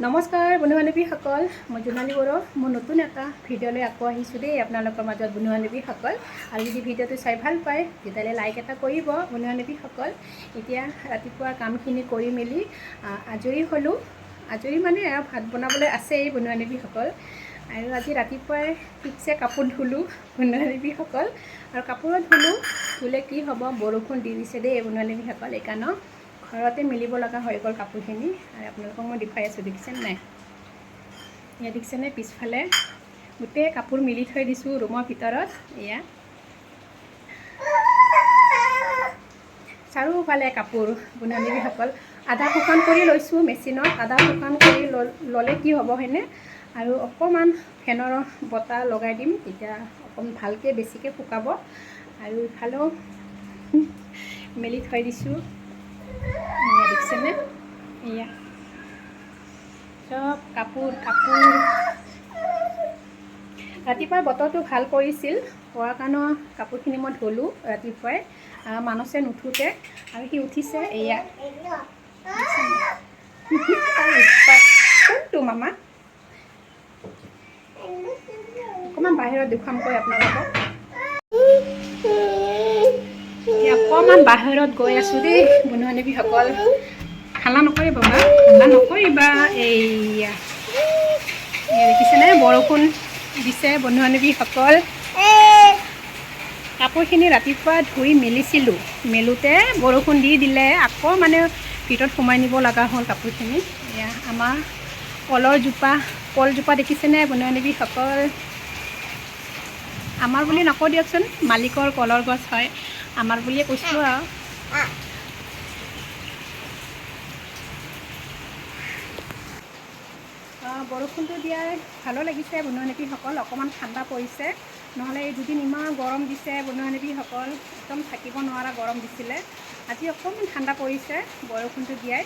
নমস্কাৰ বন্ধু বান্ধৱীসকল, মই জোনালী বড়ো। মই নতুন এটা ভিডিঅ'লৈ আকৌ আহিছোঁ দেই আপোনালোকৰ মাজত বন্ধু বান্ধৱীসকল। আৰু যদি ভিডিঅ'টো চাই ভাল পায় তেতিয়াহ'লে লাইক এটা কৰিব বন্ধু বান্ধৱীসকল। এতিয়া ৰাতিপুৱাৰ কামখিনি কৰি মেলি আজৰি হ'লোঁ। আজৰি মানে আৰু ভাত বনাবলৈ আছেই বন্ধু বান্ধৱীসকল। আৰু আজি ৰাতিপুৱাই ঠিকছে কাপোৰ ধুলোঁ বন্ধু বান্ধৱীসকল। আৰু কাপোৰত ধুলে কি হ'ব, বৰষুণ দি দিছে দেই বন্ধু বান্ধৱীসকল। সেইকাৰণে ঘৰতে মিলিব লগা হৈ গ'ল কাপোৰখিনি। আৰু আপোনালোকক মই দেখুৱাই আছোঁ, দেখিছেনে নাই? এয়া দেখিছেনে, পিছফালে গোটেই কাপোৰ মিলি থৈ দিছোঁ ৰুমৰ ভিতৰত। এয়া চাৰিওফালে কাপোৰ বন্ধু বান্ধৱীসকল। আধা শুকান কৰি লৈছোঁ মেচিনত। আধা শুকান কৰি ল'লে কি হ'ব হয়নে? আৰু অকণমান ফেনৰ বতাহ লগাই দিম, তেতিয়া অকণমান ভালকৈ বেছিকৈ শুকাব। আৰু ইফালেও মেলি থৈ দিছোঁ। এয়া দেখিছেনে, এয়া চব কাপোৰ। ৰাতিপুৱা বতৰটো ভাল কৰিছিল, হোৱাৰ কাৰণে কাপোৰখিনি মই ধুলোঁ ৰাতিপুৱাই। মানছে নুঠোতে আৰু সি উঠিছে। এয়া কোনটো মামা, অকণমান বাহিৰত দেখুৱামগৈ আপোনালোকক। অকণমান বাহিৰত গৈ আছোঁ দেই বন্ধু বান্ধৱীসকল। হাল্লা নকৰিবা বা, হাল্লা নকৰিবা। এয়া দেখিছেনে, বৰষুণ দিছে বন্ধু বান্ধৱীসকল। কাপোৰখিনি ৰাতিপুৱা ধুই মেলিছিলোঁ, মেলোঁতে বৰষুণ দি দিলে। আকৌ মানে ভিতৰত সোমাই নিব লগা হ'ল কাপোৰখিনি। এয়া আমাৰ কলজোপা দেখিছেনে বন্ধু বান্ধৱীসকল? আমাৰ বুলি নকওঁ দিয়কচোন, মালিকৰ কলৰ গছ হয়, আমাৰ বুলিয়ে কৈছোঁ আৰু। বৰষুণটো দিয়াই ভালো লাগিছে বন্ধু বান্ধৱীসকল। অকণমান ঠাণ্ডা পৰিছে, নহ'লে এই দুদিন ইমান গৰম দিছে বন্ধু বান্ধৱীসকল। একদম থাকিব নোৱাৰা গৰম দিছিলে। আজি অকণমান ঠাণ্ডা পৰিছে বৰষুণটো দিয়াই।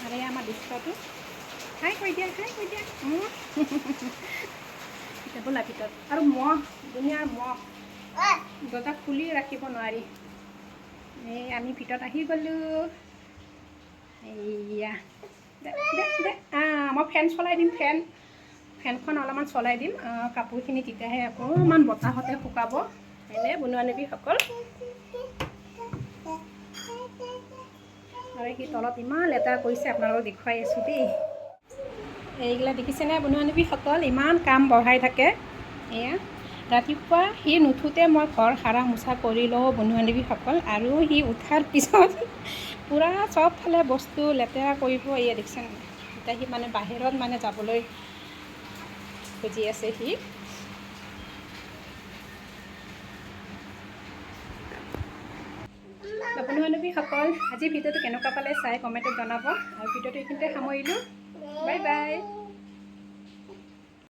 আৰু এই আমাৰ দুষ্টটো হাই কৈ দিয়া, হাই কৈ দিয়া। এতিয়া বোলা ভিতৰত। আৰু মহ, দুনিয়াৰ মহ, দৰ্জা খুলি ৰাখিব নোৱাৰি। এই আমি ভিতৰত আহি গ'লোঁ। এইয়া মই ফেন চলাই দিম, ফেনখন অলপমান চলাই দিম কাপোৰখিনি, তেতিয়াহে অকণমান বতাহতে শুকাব হয়নে বন্ধু বান্ধৱীসকল? আৰু সি তলত ইমান লেতেৰা কৰিছে, আপোনালোকক দেখুৱাই আছোঁ দেই। এইগিলা দেখিছেনে বন্ধু বান্ধৱীসকল, ইমান কাম বঢ়াই থাকে। এয়া ৰাতিপুৱা সি নুঠোতে মই ঘৰ সাৰা মোচা কৰি লওঁ বন্ধু বান্ধৱীসকল। আৰু সি উঠাৰ পিছত পূৰা চবফালে বস্তু লেতেৰা কৰিব। এয়া দেখিছেনে, এতিয়া সি মানে বাহিৰত মানে যাবলৈ খুজি আছে সি। বন্ধু বান্ধৱীসকল, আজি ভিডিঅ'টো কেনেকুৱা পালে চাই কমেণ্টত জনাব। আৰু ভিডিঅ'টো এইখিনিতে সামৰিলোঁ। Bye bye.